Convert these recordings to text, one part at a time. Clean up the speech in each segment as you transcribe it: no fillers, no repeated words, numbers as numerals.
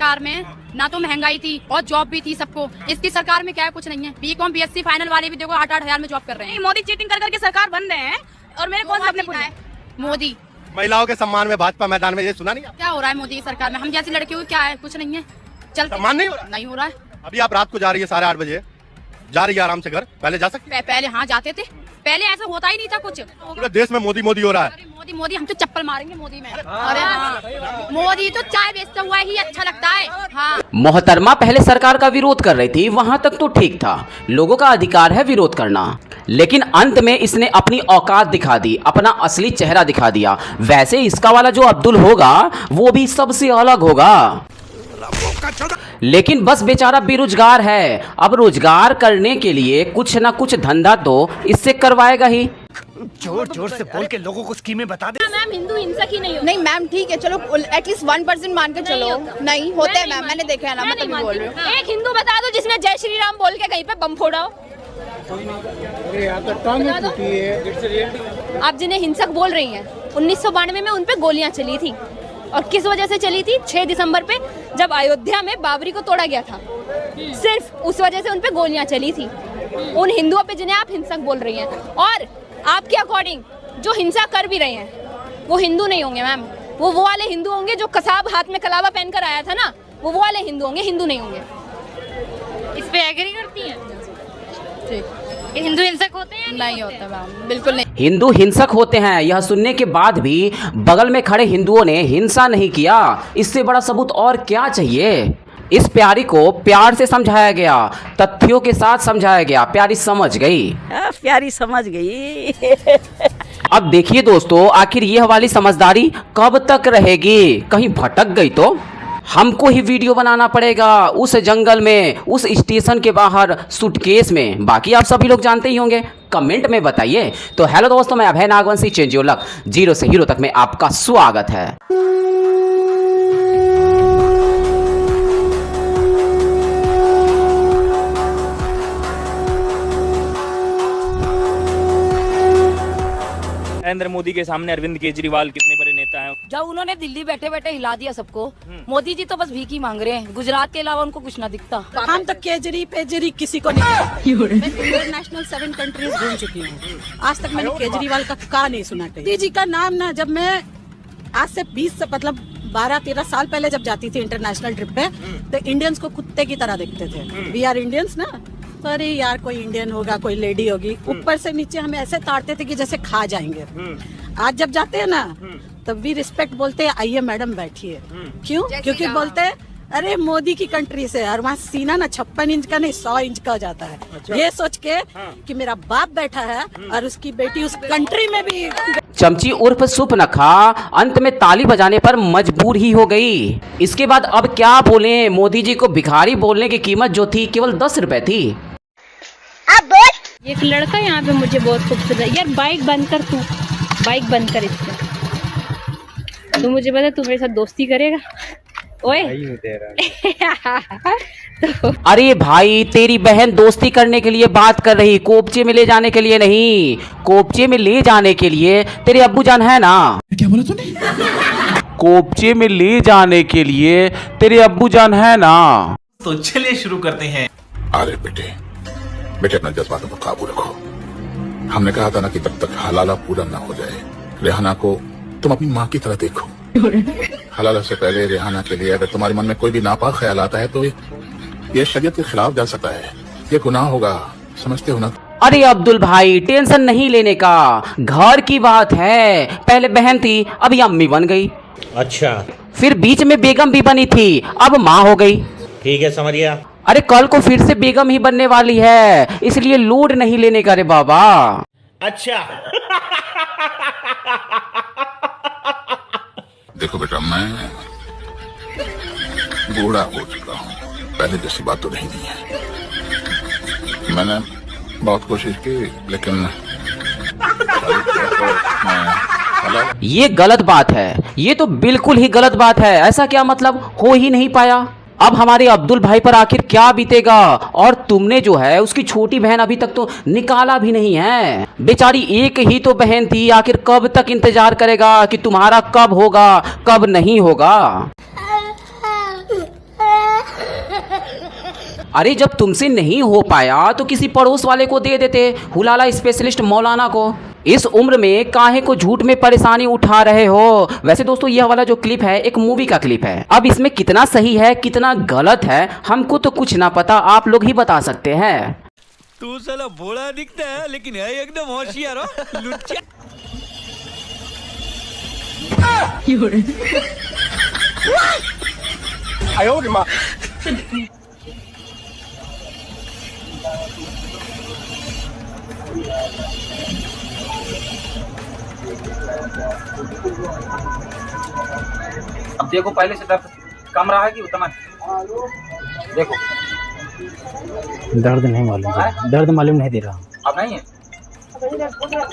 सरकार में ना तो महंगाई थी और जॉब भी थी सबको। इसकी सरकार में क्या है, कुछ नहीं है। बीकॉम बीएससी फाइनल वाले भी देखो 8-8 हजार में जॉब कर रहे हैं। मोदी चीटिंग कर करके सरकार बन रहे हैं और मेरे कौन अपने पूरा है मोदी। महिलाओं के सम्मान में भाजपा मैदान में, ये सुना नहीं? क्या हो रहा है मोदी की सरकार में? हम जैसी लड़कियों क्या है, कुछ नहीं है। चल सम्मान नहीं हो रहा है। अभी आप रात को जा रही है 8:30 बजे, जा रही है आराम से घर, पहले जा सकते? पहले हाँ जाते थे, पहले ऐसा होता ही नहीं था कुछ। पूरे देश में मोदी मोदी हो रहा है। मोदी मोदी, हम तो चप्पल मारेंगे मोदी में। अरे हाँ, मोदी तो चाय बेचता हुआ ही अच्छा लगता है। हाँ। मोहतरमा पहले सरकार का विरोध कर रही थी, वहां तक तो ठीक था, लोगों का अधिकार है विरोध करना, लेकिन अंत में इसने अपनी औकात दिखा दी, अपना असली चेहरा दिखा दिया। वैसे इसका वाला जो अब्दुल होगा वो भी सबसे अलग होगा, लेकिन बस बेचारा बेरोजगार है। अब रोजगार करने के लिए कुछ ना कुछ धंधा तो इससे करवाएगा ही। जोर जोर से बोल के लोगों को स्कीमें बता दे। मैम हिंदू हिंसक ही नहीं होता। नहीं मैम ठीक है, चलो एटलीस्ट 1% मान के चलो। नहीं होता है मैम, मैंने देखा है ना, मैं तभी बोल रही हूँ। एक हिंदू बता दो जिसने जय श्री राम बोल के कहीं पे बम फोड़ा हो। आप जिन्हें हिंसक बोल रही हैं, 1992 में उन पे गोलियां चली थी और किस वजह से चली थी? 6 दिसंबर पे जब अयोध्या में बाबरी को तोड़ा गया था, सिर्फ उस वजह से उन पे गोलियां चली थी। उन हिंदुओं पे जिन्हें आप हिंसक बोल रही हैं, और आपके अकॉर्डिंग जो हिंसा कर भी रहे हैं वो हिंदू नहीं होंगे मैम। वो वाले हिंदू होंगे जो कसाब हाथ में कलावा पहनकर आया था ना, वो वाले हिंदू होंगे, हिंदू नहीं होंगे। इस पे एग्री करती हैं? हिंदू हिंसक होते हैं? नहीं होता मैम, बिल्कुल नहीं। हिंदू हिंसक होते हैं, यह सुनने के बाद भी बगल में खड़े हिंदुओं ने हिंसा नहीं किया। इससे बड़ा सबूत और क्या चाहिए? इस प्यारी को प्यार से समझाया गया, तथ्यों के साथ समझाया गया, प्यारी समझ गई। प्यारी समझ गई। अब देखिए दोस्तों, आखिर यह वाली समझदारी कब तक रहेगी? कहीं भटक गई तो हमको ही वीडियो बनाना पड़ेगा उस जंगल में, उस स्टेशन के बाहर, सूटकेस में। बाकी आप सभी लोग जानते ही होंगे, कमेंट में बताइए। तो हेलो दोस्तों, मैं Abhay Nagvanshi, change your luck, zero से हीरो तक में आपका स्वागत है। नरेंद्र मोदी के सामने अरविंद केजरीवाल कितने बड़े नेता हैं। जब उन्होंने दिल्ली बैठे बैठे हिला दिया सबको, मोदी जी तो बस भीख ही मांग रहे हैं, गुजरात के अलावा उनको कुछ ना दिखता। हम तो केजरी पेजरी किसी को नहीं। इंटरनेशनल 7 कंट्रीज घूम चुकी हूँ, आज तक मैंने केजरीवाल का नहीं सुना। मोदी जी का नाम ना, जब मैं आज से 20 मतलब 12-13 साल पहले जब जाती थी इंटरनेशनल ट्रिप पे, तो इंडियंस को कुत्ते की तरह देखते थे। वी आर इंडियंस ना, तो अरे यार कोई इंडियन होगा, कोई लेडी होगी, ऊपर से नीचे हमें ऐसे ताड़ते थे कि जैसे खा जाएंगे। आज जब जाते हैं ना तब भी रिस्पेक्ट बोलते हैं, आइए मैडम बैठिए। क्यों? क्योंकि बोलते हैं अरे मोदी की कंट्री से, और वहाँ सीना ना 56 इंच का नहीं 100 इंच का हो जाता है। अच्छा। ये सोच के कि मेरा बाप बैठा है और उसकी बेटी उस कंट्री में भी। चमची उर्फ सुपनखा अंत में ताली बजाने पर मजबूर ही हो गई। इसके बाद अब क्या बोले, मोदी जी को भिखारी बोलने की कीमत जो थी केवल 10 रुपए थी। एक लड़का यहाँ पे मुझे बहुत खूबसूरत है। यार बाइक बंद कर, तू बाइक बंद कर इससे। तू मुझे बता, तू मेरे साथ दोस्ती करेगा? ओए तो अरे भाई, तेरी बहन दोस्ती करने के लिए बात कर रही, कोपचे में ले जाने के लिए नहीं। कोपचे में ले जाने के लिए तेरे अब्बू जान है ना। क्या बोला तूने? कोपचे में ले जाने के लिए तेरे अब्बू जान है ना। तो चलिए शुरू करते हैं। अरे बेटे अपने जज्बातों पर काबू रखो। हमने कहा था ना कि जब तक हलाला पूरा ना हो जाए, रेहाना को तुम अपनी माँ की तरह देखो। हलाला से पहले रेहाना के लिए अगर तुम्हारे मन में कोई भी नापाक ख्याल आता है तो ये शरीयत के खिलाफ जा सकता है, ये गुनाह होगा, समझते हो ना? अरे अब्दुल भाई, टेंशन नहीं लेने का, घर की बात है। पहले बहन थी, अभी अम्मी बन गई। अच्छा, फिर बीच में बेगम भी बनी थी, अब माँ हो गई। ठीक है, समझ गया। अरे कल को फिर से बेगम ही बनने वाली है, इसलिए लोड नहीं लेने का रे बाबा। अच्छा। देखो बेटा, मैं बूढ़ा हो चुका हूँ, पहले जैसी बात तो नहीं है। मैंने बहुत कोशिश की, लेकिन ये गलत बात है, ये तो बिल्कुल ही गलत बात है। ऐसा क्या मतलब हो ही नहीं पाया? अब हमारे अब्दुल भाई पर आखिर क्या बीतेगा? और तुमने जो है उसकी छोटी बहन अभी तक तो निकाला भी नहीं है। बेचारी एक ही तो बहन थी, आखिर कब तक इंतजार करेगा कि तुम्हारा कब होगा, कब नहीं होगा? अरे जब तुमसे नहीं हो पाया तो किसी पड़ोस वाले को दे देते, हुलाला स्पेशलिस्ट मौलाना को। इस उम्र में काहे को झूठ में परेशानी उठा रहे हो। वैसे दोस्तों यह वाला जो क्लिप है एक मूवी का क्लिप है। अब इसमें कितना सही है कितना गलत है हमको तो कुछ ना पता, आप लोग ही बता सकते हैं। तू साला भोला दिखता है लेकिन है एकदम होशियार हो, लुच्चा। अब देखो पहले से दर्द कम रहा है कि उतना? देखो दर्द नहीं मालूम, दर्द मालूम नहीं दे रहा। अब नहीं है,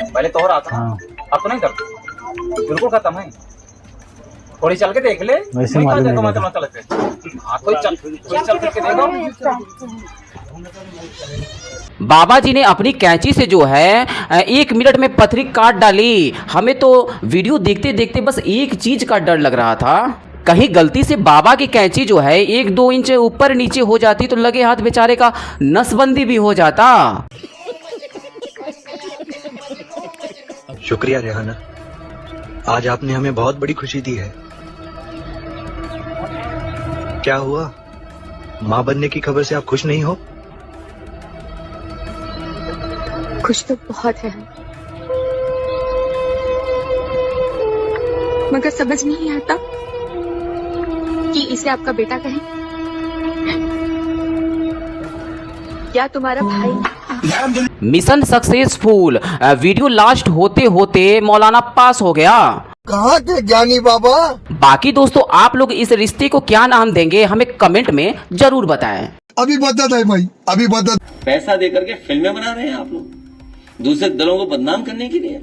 पहले तो हो रहा था। हाँ। अब तो नहीं दर्द, बिल्कुल खत्म है। थोड़ी चल के देख ले, वैसे मालूम नहीं। हाँ कोई चल के देखो। बाबा जी ने अपनी कैंची से जो है 1 मिनट में पथरी काट डाली। हमें तो वीडियो देखते देखते बस एक चीज का डर लग रहा था, कहीं गलती से बाबा की कैंची जो है 1-2 इंच ऊपर नीचे हो जाती तो लगे हाथ बेचारे का नसबंदी भी हो जाता। शुक्रिया रेहाना, आज आपने हमें बहुत बड़ी खुशी दी है। क्या हुआ, माँ बनने की खबर से आप खुश नहीं हो? खुश तो बहुत है, मगर समझ नहीं आता कि इसे आपका बेटा कहें या तुम्हारा भाई। Mission successful. वीडियो लास्ट होते होते मौलाना पास हो गया। कहाँ थे ज्ञानी बाबा? बाकी दोस्तों आप लोग इस रिश्ते को क्या नाम देंगे हमें कमेंट में जरूर बताएं। अभी बता है भाई, अभी बता। पैसा देकर के फिल्में बना रहे हैं आप लोग दूसरे दलों को बदनाम करने के लिए।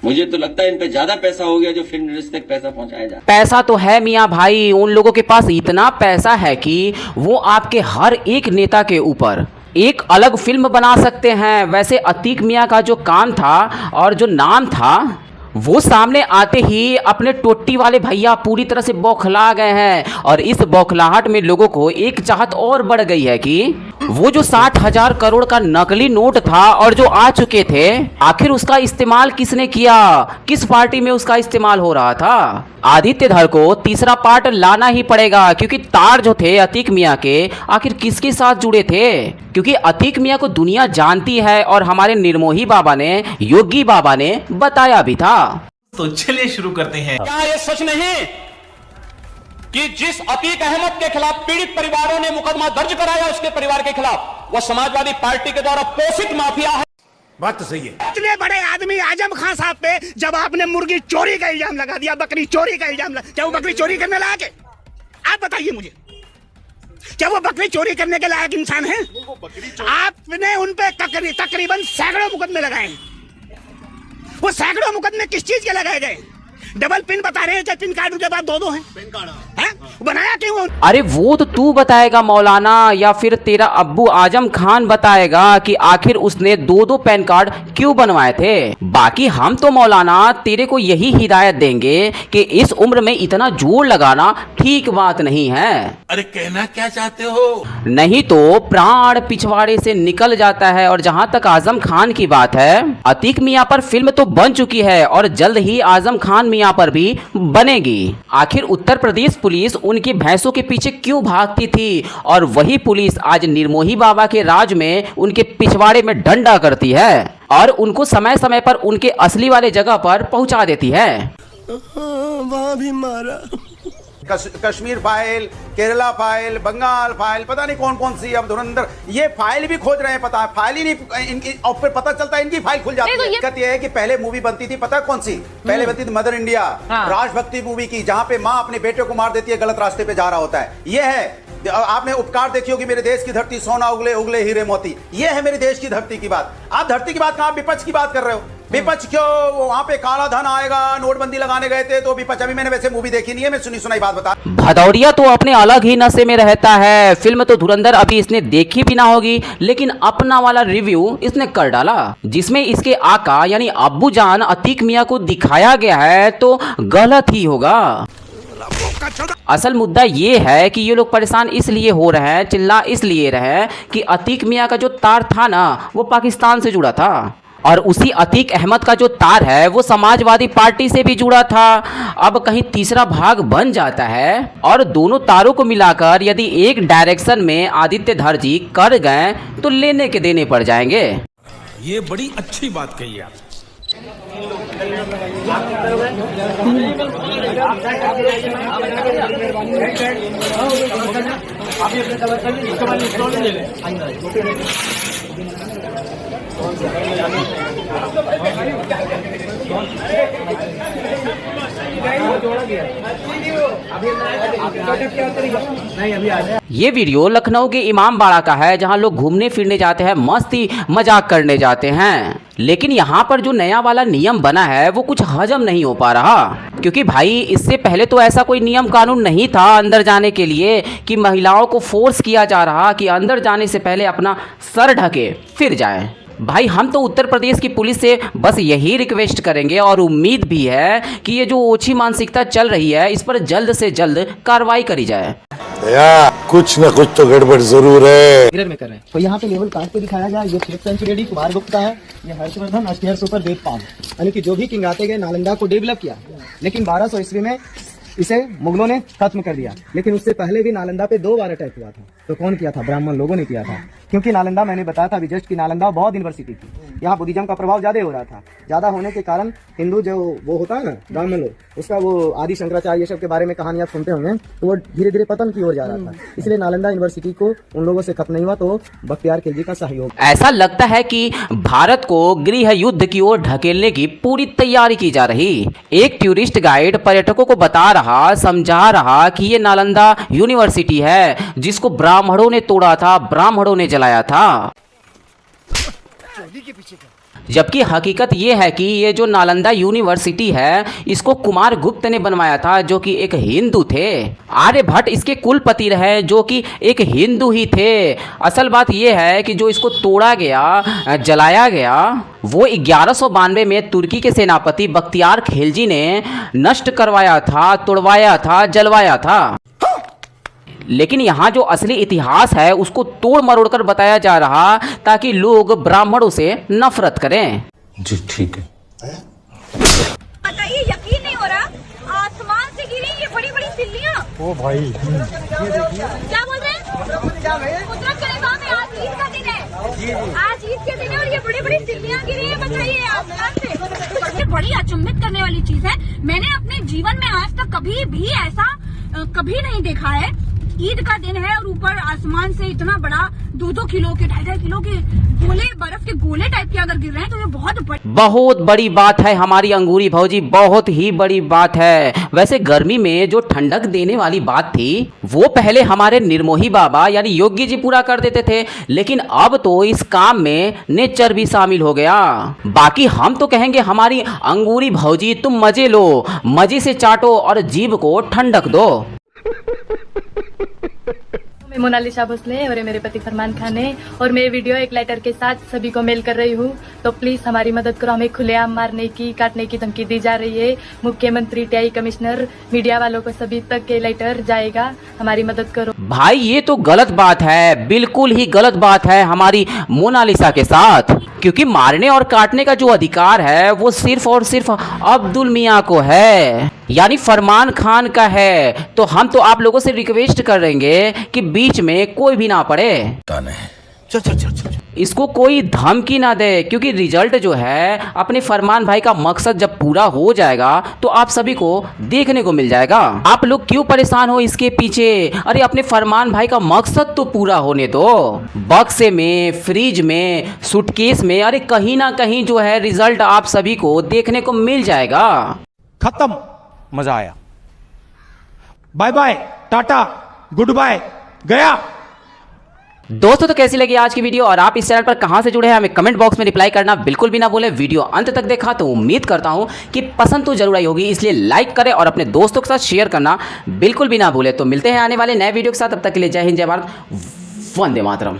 मुझे तो लगता है इन पे ज्यादा पैसा हो गया जो फिल्म इंडस्ट्री तक पैसा पहुंचाया जाए। पैसा तो है मियाँ भाई, उन लोगों के पास इतना पैसा है कि वो आपके हर एक नेता के ऊपर एक अलग फिल्म बना सकते हैं। वैसे अतीक मियाँ का जो काम था और जो नाम था वो सामने आते ही अपने टोटी वाले भैया पूरी तरह से बौखला गए हैं। और इस बौखलाहट में लोगों को एक चाहत और बढ़ गई है कि वो जो 60,000 करोड़ का नकली नोट था और जो आ चुके थे, आखिर उसका इस्तेमाल किसने किया, किस पार्टी में उसका इस्तेमाल हो रहा था। आदित्य धर को तीसरा पार्ट लाना ही पड़ेगा, क्योंकि तार जो थे अतीक मियाँ के आखिर किसके साथ जुड़े थे, क्योंकि अतीक मियाँ को दुनिया जानती है और हमारे निर्मोही बाबा ने, योगी बाबा ने बताया भी था। तो चलिए शुरू करते हैं। क्या ये सच नहीं कि जिस अतीक अहमद के खिलाफ पीड़ित परिवारों ने मुकदमा दर्ज कराया उसके परिवार के खिलाफ, वो समाजवादी पार्टी के द्वारा पोषित माफिया है? बात तो सही है। इतने बड़े आदमी आजम खान साहब पे जब आपने मुर्गी चोरी का इल्जाम लगा दिया, बकरी चोरी का इल्जाम क्या वो बकरी चोरी करने लायक है? आप बताइए मुझे, क्या वो बकरी चोरी करने के लायक इंसान है? आपने उन पे तकरीबन सैकड़ों मुकदमे लगाए हैं। वो सैकड़ों मुकदमे किस चीज के लगाए गए? डबल पिन बता रहे हैं, पिन कार्ड के बाद दो हैं। बनाया क्यों? अरे वो तो तू बताएगा मौलाना, या फिर तेरा अब्बू आजम खान बताएगा कि आखिर उसने 2 पैन कार्ड क्यों बनवाए थे। बाकी हम तो मौलाना तेरे को यही हिदायत देंगे कि इस उम्र में इतना जोर लगाना ठीक बात नहीं है। अरे कहना क्या चाहते हो? नहीं तो प्राण पिछवाड़े से निकल जाता है। और जहां तक आजम खान की बात है, अतीक मियाँ पर फिल्म तो बन चुकी है और जल्द ही आजम खान मियाँ पर भी बनेगी। आखिर उत्तर प्रदेश पुलिस उनकी भैंसों के पीछे क्यों भागती थी, और वही पुलिस आज निर्मोही बाबा के राज में उनके पिछवाड़े में डंडा करती है और उनको समय समय पर उनके असली वाले जगह पर पहुंचा देती है। वहाँ भी मारा। Kashmir file, Kerala file, Bengal file, पता नहीं कौन कौन सी अब धुरंधर ये फाइल भी खोज रहे हैं। पता है फाइल ही नहीं इनकी, और फिर पता चलता है इनकी फाइल खुल जाती है। दिक्कत ये है कि पहले मूवी बनती थी, पता है कौन सी? पहले बनती थी मदर इंडिया, राजभक्ति मूवी की, जहां पे माँ अपने बेटे को मार देती है, गलत रास्ते पे जा रहा होता है। ये है, आपने उपकार देखी होगी, मेरे देश की धरती सोना उगले उगले हीरे मोती। ये है मेरे देश की धरती की बात। आप धरती की बात कहाँ, विपक्ष की बात कर रहे हो। विपक्ष क्यों? वहां पे काला धन आएगा, नोटबंदी लगाने गए थे तो विपक्ष। अभी मैंने वैसे मूवी देखी नहीं है, मैं सुनी सुनाई बात बता। भदौरिया तो अपने अलग ही नशे में रहता है। फिल्म तो धुरंधर अभी इसने देखी भी ना होगी, लेकिन अपना वाला रिव्यू इसने कर डाला, जिसमें इसके आका यानी अब्बू जान अतीक मियाँ को दिखाया गया है तो गलत ही होगा। असल मुद्दा ये है कि ये लोग परेशान इसलिए हो रहे हैं, चिल्ला इसलिए रहे हैं कि अतीक मियाँ का जो तार था ना वो पाकिस्तान से जुड़ा था और उसी अतीक अहमद का जो तार है वो समाजवादी पार्टी से भी जुड़ा था। अब कहीं तीसरा भाग बन जाता है और दोनों तारों को मिलाकर यदि एक डायरेक्शन में आदित्य धर जी कर गए तो लेने के देने पड़ जाएंगे। ये बड़ी अच्छी बात कही आप। ये वीडियो लखनऊ के इमामबाड़ा का है जहां लोग घूमने फिरने जाते हैं, मस्ती मजाक करने जाते हैं। लेकिन यहाँ पर जो नया वाला नियम बना है वो कुछ हजम नहीं हो पा रहा, क्योंकि भाई इससे पहले तो ऐसा कोई नियम कानून नहीं था अंदर जाने के लिए कि महिलाओं को फोर्स किया जा रहा कि अंदर जाने से पहले अपना सर ढके फिर जाए। भाई हम तो उत्तर प्रदेश की पुलिस से बस यही रिक्वेस्ट करेंगे और उम्मीद भी है कि ये जो ओछी मानसिकता चल रही है इस पर जल्द से जल्द कार्रवाई करी जाए। कुछ न कुछ तो गड़बड़ जरूर है। में कर रहे हैं तो यहाँ पे लेवल काट के दिखाया गया। ये 5th सेंचुरी कुमार गुप्ता है, ये हर्षवर्धन अष्टहर सुपर वेदपाल, यानी कि जो भी किंग आते गए नालंदा को डेवलप किया, लेकिन 1200 ईस्वी में इसे मुगलों ने खत्म कर दिया। लेकिन उससे पहले भी नालंदा पे 2 बार अटैक हुआ था। तो कौन किया था? ब्राह्मण लोगों ने किया था, क्योंकि नालंदा मैंने बताया था विजस्ट की नालंदा बहुत यूनिवर्सिटी थी, यहाँ बुद्धिज्म का प्रभाव ज्यादा हो रहा था। ज्यादा होने के कारण हिंदू जो वो होता है ना ब्राह्मण लोग, उसका वो आदि शंकराचार्य ये सब के बारे में कहानियां सुनते होंगे, तो वो धीरे धीरे पतन की ओर जा रहा था। इसलिए नालंदा यूनिवर्सिटी को उन लोगों से खत्म नहीं हुआ, तो बख्तियार खिलजी का सहयोग। ऐसा लगता है कि भारत को गृह युद्ध की ओर ढकेलने की पूरी तैयारी की जा रही। एक टूरिस्ट गाइड पर्यटकों को बता रहा, समझा रहा कि ये नालंदा यूनिवर्सिटी है जिसको ब्राह्मणों ने तोड़ा था, ब्राह्मणों ने जलाया था। जबकि हकीकत ये है कि ये जो नालंदा यूनिवर्सिटी है इसको कुमार गुप्त ने बनवाया था, जो कि एक हिंदू थे। आर्यभट्ट इसके कुलपति रहे, जो कि एक हिंदू ही थे। असल बात ये है कि जो इसको तोड़ा गया, जलाया गया, वो 1192 में तुर्की के सेनापति बख्तियार खिलजी ने नष्ट करवाया था, तोड़वाया था, जलवाया था। लेकिन यहाँ जो असली इतिहास है उसको तोड़ मरोड़ कर बताया जा रहा ताकि लोग ब्राह्मणों से नफरत करें। जी ठीक है। बताइए, यकीन नहीं हो रहा, आसमान से गिरी ये बड़ी बड़ी सिल्लियाँ। ओ भाई क्या बोल रहे हैं? कुदरत के निगाह में आज ईद का दिन है, आज ईद के दिन है और ये बड़ी बड़ी सिल्लियाँ गिरी है। बताइए आसमान से। ये बड़ी अचंभित करने वाली चीज है। मैंने अपने जीवन में आज तक कभी भी ऐसा कभी नहीं देखा है। ईद का दिन है और ऊपर आसमान से इतना बड़ा 2-2 किलो के 2.5 किलो के गोले, बर्फ के गोले टाइप के अगर गिर रहे हैं तो ये बहुत बड़ी बात है हमारी अंगूरी भौजी, बहुत ही बड़ी बात है। वैसे गर्मी में जो ठंडक देने वाली बात थी वो पहले हमारे निर्मोही बाबा यानी योगी जी पूरा कर देते थे, लेकिन अब तो इस काम में नेचर भी शामिल हो गया। बाकी हम तो कहेंगे हमारी अंगूरी भौजी तुम मजे लो, मजे से चाटो और जीभ को ठंडक दो। मैं मोनालिसा भोसले और ये मेरे पति फरमान खान है और मैं वीडियो एक लेटर के साथ सभी को मेल कर रही हूँ, तो प्लीज हमारी मदद करो। हमें खुलेआम मारने की, काटने की धमकी दी जा रही है। मुख्यमंत्री, टीआई कमिश्नर, मीडिया वालों को सभी तक ये लेटर जाएगा, हमारी मदद करो। भाई ये तो गलत बात है, बिल्कुल ही गलत बात है हमारी मोनालिसा के साथ, क्योंकि मारने और काटने का जो अधिकार है वो सिर्फ और सिर्फ अब्दुल मियाँ को है, यानी फरमान खान का है। तो हम तो आप लोगों से रिक्वेस्ट करेंगे कि बीच में कोई भी ना पड़े, इसको कोई धमकी ना दे, क्योंकि रिजल्ट जो है अपने फरमान भाई का मकसद जब पूरा हो जाएगा तो आप सभी को देखने को मिल जाएगा। आप लोग क्यों परेशान हो इसके पीछे? अरे अपने फरमान भाई का मकसद तो पूरा होने दो। बक्से में, फ्रिज में, सूटकेस में, अरे कहीं ना कहीं जो है रिजल्ट आप सभी को देखने को मिल जाएगा। खत्म, मजा आया, bye bye, tata, goodbye, गया। दोस्तों तो कैसी लगी आज की वीडियो और आप इस चैनल पर कहां से जुड़े हैं हमें कमेंट बॉक्स में रिप्लाई करना बिल्कुल भी ना भूलें। वीडियो अंत तक देखा तो उम्मीद करता हूं कि पसंद तो जरूर आई होगी, इसलिए लाइक करें और अपने दोस्तों के साथ शेयर करना बिल्कुल भी ना भूलें। तो मिलते हैं आने वाले नए वीडियो के साथ, तब तक के लिए जय हिंद, जय भारत, वंदे मातरम।